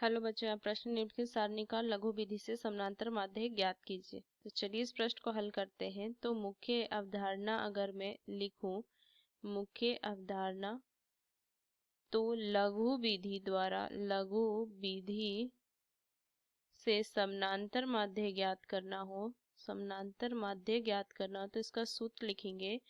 Hello बच्चों, आप प्रश्न निम्नलिखित सारणी का लघु विधि से समानांतर माध्य ज्ञात कीजिए। तो चलिए इस प्रश्न को हल करते हैं। तो मुख्य अवधारणा अगर मैं लिखूं, मुख्य अवधारणा, तो लघु विधि से समानांतर माध्य ज्ञात करना हो, समानांतर माध्य ज्ञात करना हो तो इसका सूत्र लिखेंगे।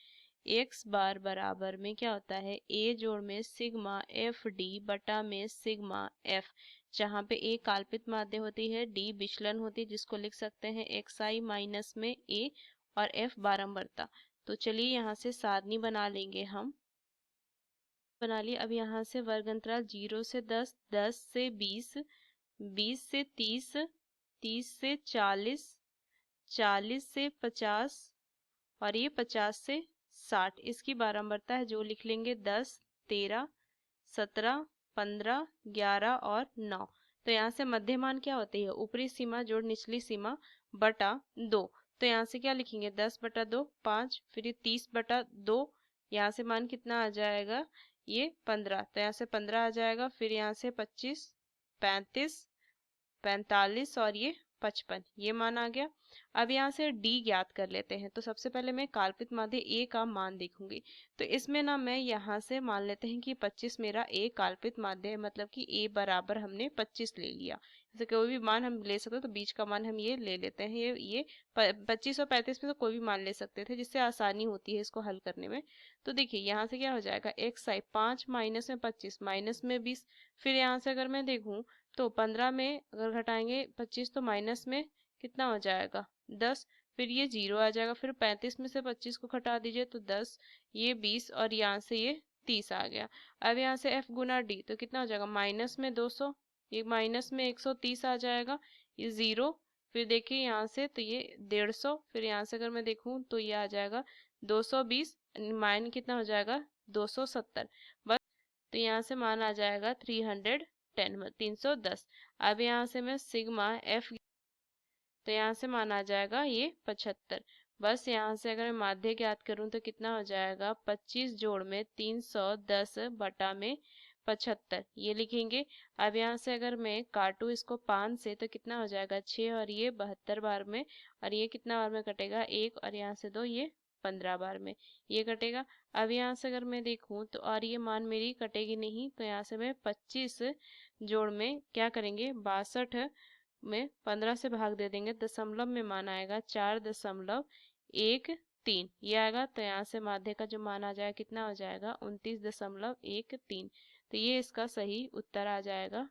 एक्स बार बराबर में क्या होता है, ए जोड़ में सिग्मा एफ डी बटा में सिग्मा एफ, जहाँ पे ए काल्पित माध्य होती है, डी विचलन होती है, जिसको लिख सकते हैं एक्स आई माइनस में ए, और एफ बारंबारता। तो चलिए यहाँ से सारणी बना लेंगे हम। बना लिए। अब यहाँ से वर्ग अंतराल 0 से 10, 10 से 20, 20 से 30, 30 से 40, 40 से 50, और ये 50 से 60। इसकी बारंबारता है जो लिख लेंगे 10, 13, 17, 15, 11 और 9। तो यहाँ से मध्यमान क्या होती है, ऊपरी सीमा जोड़ निचली सीमा बटा 2। तो यहाँ से क्या लिखेंगे, 10 बटा 2 5, फिर ये 30 बटा 2, यहाँ से मान कितना आ जाएगा, ये 15। तो यहाँ से 15 आ जाएगा, फिर यहाँ से 25, 35, 45 और ये 55, ये मान आ गया। अब यहाँ से d ज्ञात कर लेते हैं। तो सबसे पहले मैं काल्पित माध्य a का मान देखूंगी। तो इसमें ना मैं यहाँ से मान लेते हैं कि 25 मेरा a काल्पित माध्य है, मतलब कि a बराबर हमने 25 ले लिया। जैसे कोई भी मान हम ले सकते हैं, तो बीच का मान हम ये ले लेते हैं। ये 25 और 35 में से कोई भी मान ले सकते थे, जिससे आसानी होती है इसको हल करने में। तो देखिए यहाँ से क्या हो जाएगा, एक्स आई 5 माइनस में 25 माइनस में 20। फिर यहाँ से अगर मैं देखूँ तो 15 में अगर घटाएंगे 25 तो माइनस में कितना हो जाएगा, 10। फिर ये 0 आ जाएगा। फिर 35 में से 25 को घटा दीजिए तो 10, ये 20 और यहाँ से ये 30 आ गया। अब यहाँ से f गुना d तो कितना हो जाएगा, माइनस में 200, ये माइनस में 130 आ जाएगा, ये 0। फिर देखिए यहाँ से तो ये 150, फिर यहाँ से अगर मैं देखूँ तो ये आ जाएगा 220, माइन कितना हो जाएगा 270। बस, तो यहाँ से मान आ जाएगा 310। अब यहाँ से मैं सिग्मा एफ, तो यहाँ से मान आ जाएगा ये 75। बस यहाँ से अगर मैं माध्य ज्ञात करूँ तो कितना हो जाएगा, 25 जोड़ में 310 बटा में 75, ये लिखेंगे। अब यहाँ से अगर मैं काटूँ इसको 5 से तो कितना हो जाएगा 6, और ये 72 बार में, और ये कितना बार में कटेगा 1, और यहाँ से 2, ये 15 बार में ये कटेगा। अब यहाँ से अगर मैं देखूँ तो और ये मान मेरी कटेगी नहीं, तो यहाँ से मैं 25 जोड़ में क्या करेंगे 62 में 15 से भाग दे देंगे, दशमलव में मान आएगा 4.13, ये आएगा। तो यहाँ से माध्य का जो मान आ जाएगा कितना हो जाएगा 29.13। तो ये इसका सही उत्तर आ जाएगा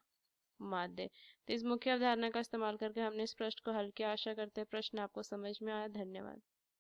माध्य। तो इस मुख्य अवधारणा का इस्तेमाल करके हमने इस प्रश्न को हल किया। आशा करते हैं प्रश्न आपको समझ में आया। धन्यवाद।